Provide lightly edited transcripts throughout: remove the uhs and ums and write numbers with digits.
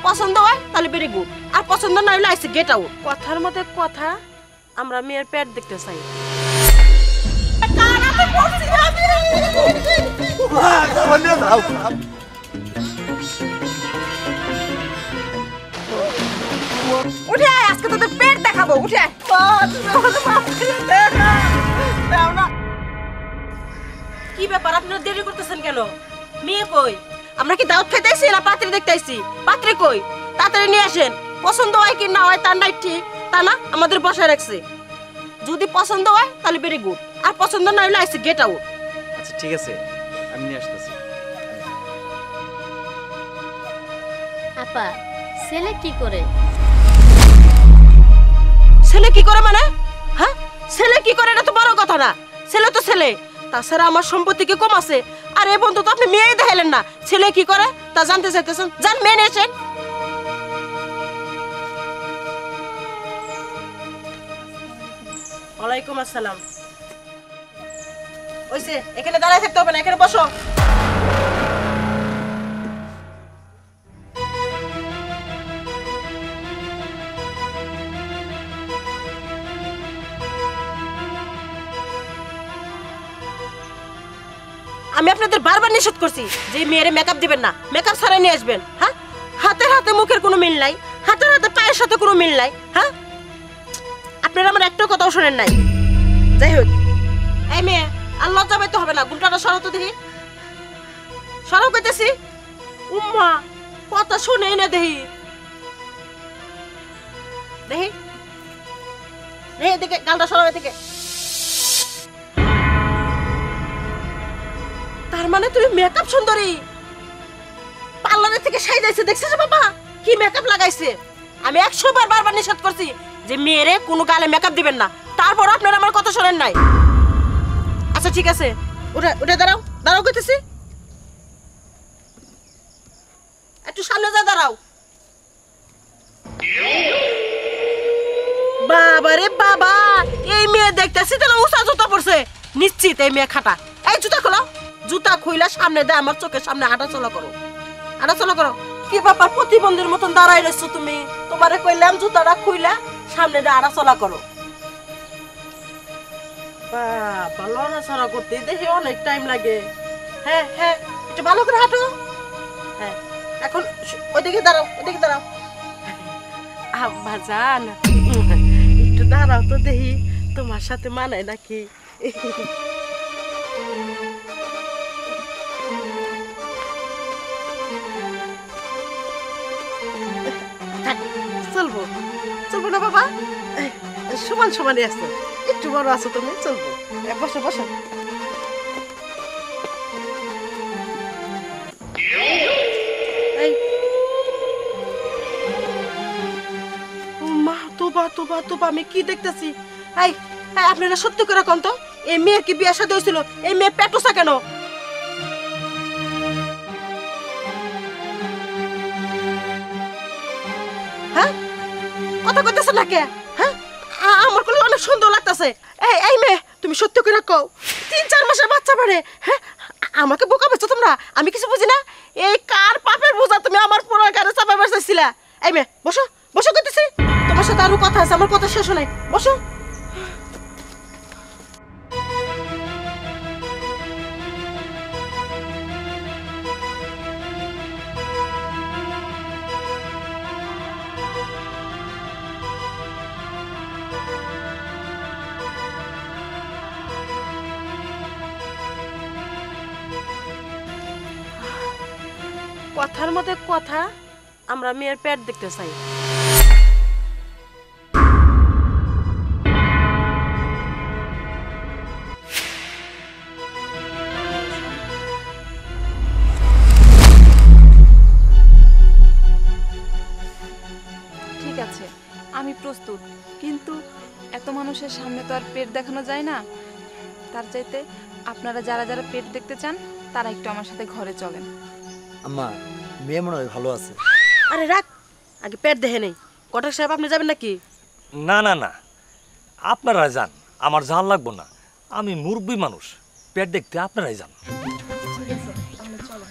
পছন্দ হয় তাহলে ভেরি গুড, আর পছন্দ না হলে আইসি গেট আউট। কথার মধ্যে কথা, আমরা মেয়ের পেট দেখতে চাই। উঠে আয়, আজকে তোদের পেট দেখাবো। উঠে আয়। কি ব্যাপার, আপনারা দেরি করতেছেন কেন? মেয়ে কই? আমরা কি দাওয়াত খেতে আইছি না পাত্রী দেখতে আইছি? পাত্রী কই? তাড়াতাড়ি নিয়ে আসেন। পছন্দ হয় কি না হয় তার নাই ঠিক, তা না আমাদের বসায় রাখছে। যদি পছন্দ হয় তাহলে ভেরি গুড, আর পছন্দ না হলে আইসি গেট আউট। আচ্ছা ঠিক আছে, আমি নিয়ে আসতেছি। আপা, ছেলে কি করে? ছেলে কি করে মানে? হ্যাঁ, ছেলে কি করে এটা তো বড় কথা না। ছেলে তো ছেলে, তাছাড়া আমার সম্পত্তি কি কম আছে? আর এই বন্ধু তো আপনি মেয়েই দেখাইলেন না, ছেলে কি করে তা জানতে চাইতেছেন। জান মেয়ে নিয়েছেন। ওয়ালাইকুম আসসালাম। ওইসে এখানে দাঁড়ায় থাকতে হবে না, এখানে বসো। আমি আপনাদের বারবার নিষেধ করছি যে মেয়েরে মেকআপ দিবেন না, মেকআপ ছাড়া নিয়ে আসবেন। হ্যাঁ, হাতের হাতে মুখের কোনো মিল নাই, হাতের হাতে পায়ের সাথে কোনো মিল নাই। হ্যাঁ, আপনারা আমার একটা কথাও শোনেন নাই। যাই হোক, এই মেয়ে আর লজ্জা পাইতে হবে না, গুলটাটা সরাও তো দেখি। সরাও কইতেছি। উম্মা কথা শুনেই না দেখি। দেখি দেখি দেখে গালটা সরাও এদিকে। তার মানে তুমি মেকআপ সুন্দরী, পার্লারে থেকে সাইজাইছে দেখছিস বাবা কি মেকআপ লাগাইছে। আমি 100 বার বারবার নিষেধ করছি যে মেয়েরে কোনো গালে মেকআপ দিবেন না, তারপর আপনারা আমার কথা শোনেন নাই। আচ্ছা ঠিক আছে, উঠে উঠে দাঁড়াও, দাঁড়াও কইতেছি। একটু সামনে যা দাঁড়াও। বাবা রে বাবা, এই মেয়ে দেখতেছি তো উঁচা জুতা পড়ছে, নিশ্চিত এই মেয়ে খাটা। এই জুতা খোলো, জুতা খুইলা সামনে দে, আমার চোখের সামনে হাঁটাচলা করো, হাঁটাচলা করো। কি ব্যাপার, প্রতিবন্ধীর মতন দাঁড়াই রয়েছো তুমি? তোমারে কইলাম জুতাটা খুইলা সামনে দে, হাঁটাচলা করো। বাবা, লড়াচড়া করতে দেখি অনেক টাইম লাগে। হ্যাঁ হ্যাঁ, একটু ভালো করে হাঁটো। হ্যাঁ, এখন ওইদিকে দাঁড়াও, ওইদিকে দাঁড়াও। আব্বা জান, একটু দাঁড়াও তো দেখি তোমার সাথে মানায় নাকি। চলবো চলবো না বাবা, সমান সমানই আছো, একটু বড় আছো তুমি, চলবো। বসো বসো। মা তোবা তোবা তোবা, আমি কি দেখতেছি? এই আপনারা সত্যি করে কোন তো, এই মেয়ের কি বিয়ে শাদী হয়েছিল? এই মেয়ে পেটোসা কেন? হ্যাঁ, কথা কইতেছ না কে? হ্যাঁ, আমার কোলে অনেক সুন্দর লাগতেছে। এই মেয়ে তুমি সত্যি করে কও, 3-4 মাসের বাচ্চা পারে? হ্যাঁ, আমাকে বোকা বেচো তোমরা, আমি কিছু বুঝি না। এই কার পাপের বোঝা তুমি আমার পুরো গাড়ি চাপা বেরছিলা? এই মেয়ে বসো, বসো কইতেছি। তোমার সাথে আরো কথা আছে, আমার কথা শেষ হয় নাই, বসো। কথার মধ্যে কথা, আমরা মেয়ের পেট দেখতে চাই। ঠিক আছে, আমি প্রস্তুত, কিন্তু এত মানুষের সামনে তো আর পেট দেখানো যায় না। তার চাইতে আপনারা যারা যারা পেট দেখতে চান তারা একটু আমার সাথে ঘরে চলেন। আম্মা, মেয়ে মনে হয় ভালো আছে। আরে রাখ, আগে পেট দেখে নেই। কটক সাহেব আপনি যাবেন নাকি? না না না, আপনারা যান, আমার জান লাগবো না। আমি মুরব্বী মানুষ, পেট দেখতে আপনারাই যান। ঠিক আছে, তাহলে চলো।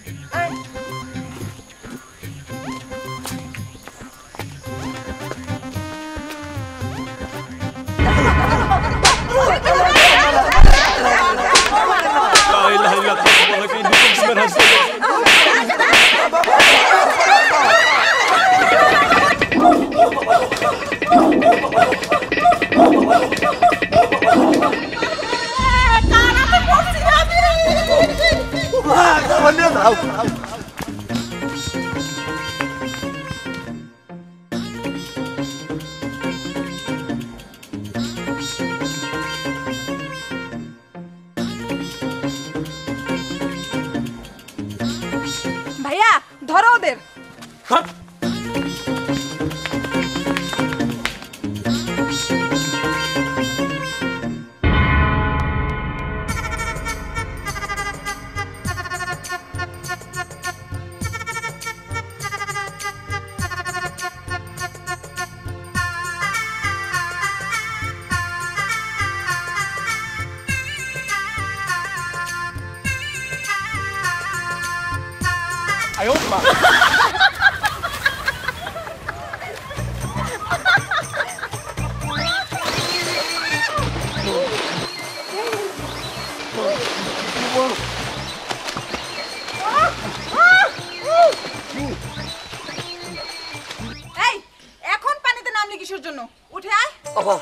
আপা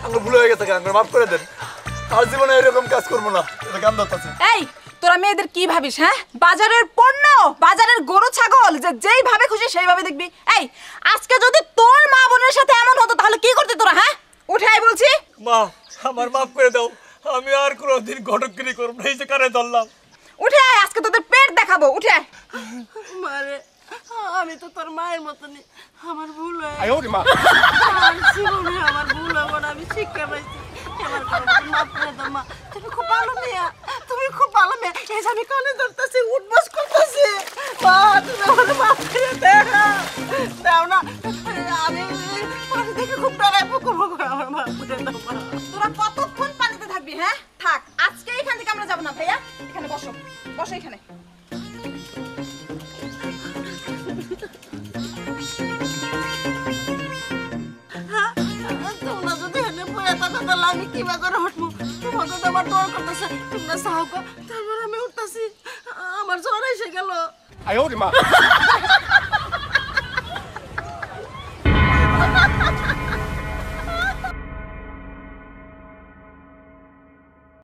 আমার ভুল হয়ে গেছে আমাকে মাফ করে দেন আর জীবনে এরকম কাজ করবো না এটা কাম ধরতেছে এই তোরা মেয়েদের কি ভাবিস হ্যাঁ বাজারের পণ্য বাজারের গরু ছাগল যে যেইভাবে খুশি সেইভাবে দেখবি এই আজকে যদি তোর মা বোনের সাথে এমন হতো তাহলে কি করতে তোরা হ্যাঁ উঠে আয় বলছি মা আমার মাফ করে দাও আমি আর কোনোদিন ঘটকগিরি করব না এই যে কানে ধরলাম উঠে আয় আজকে তোদের পেট দেখাবো উঠে আয় মারে আমি তো তোর মায়ের মতনই আমার ভুল হয়ে মা আর জীবনে আমার ভুল হবে না আমি শিক্ষা পাইছি আমার মাফ করে দাও মা তুমি খুব ভালো মেয়ে তুমি খুব ভালো মেয়ে এই যে আমি কানে ধরতেছি উঠবস করতেছি মা তুমি আমার মাফ করে দাও না আমি পানি দেখে খুব ডরাই করবো আমার মাফ করে দাও মা তোরা কতক্ষণ পানিতে থাকবি হ্যাঁ থাক আজকে এখান থেকে আমরা যাব না ভাইয়া এখানে বসো বসো এখানে তোমরা যদি এনে পড়ে থাকো তাহলে আমি কিবা করে উঠবো তোমাকে তো আমার ডর করতেছে তোমরা সাহস তারপর আমি উঠতেছি আমার জ্বর এসে গেল মা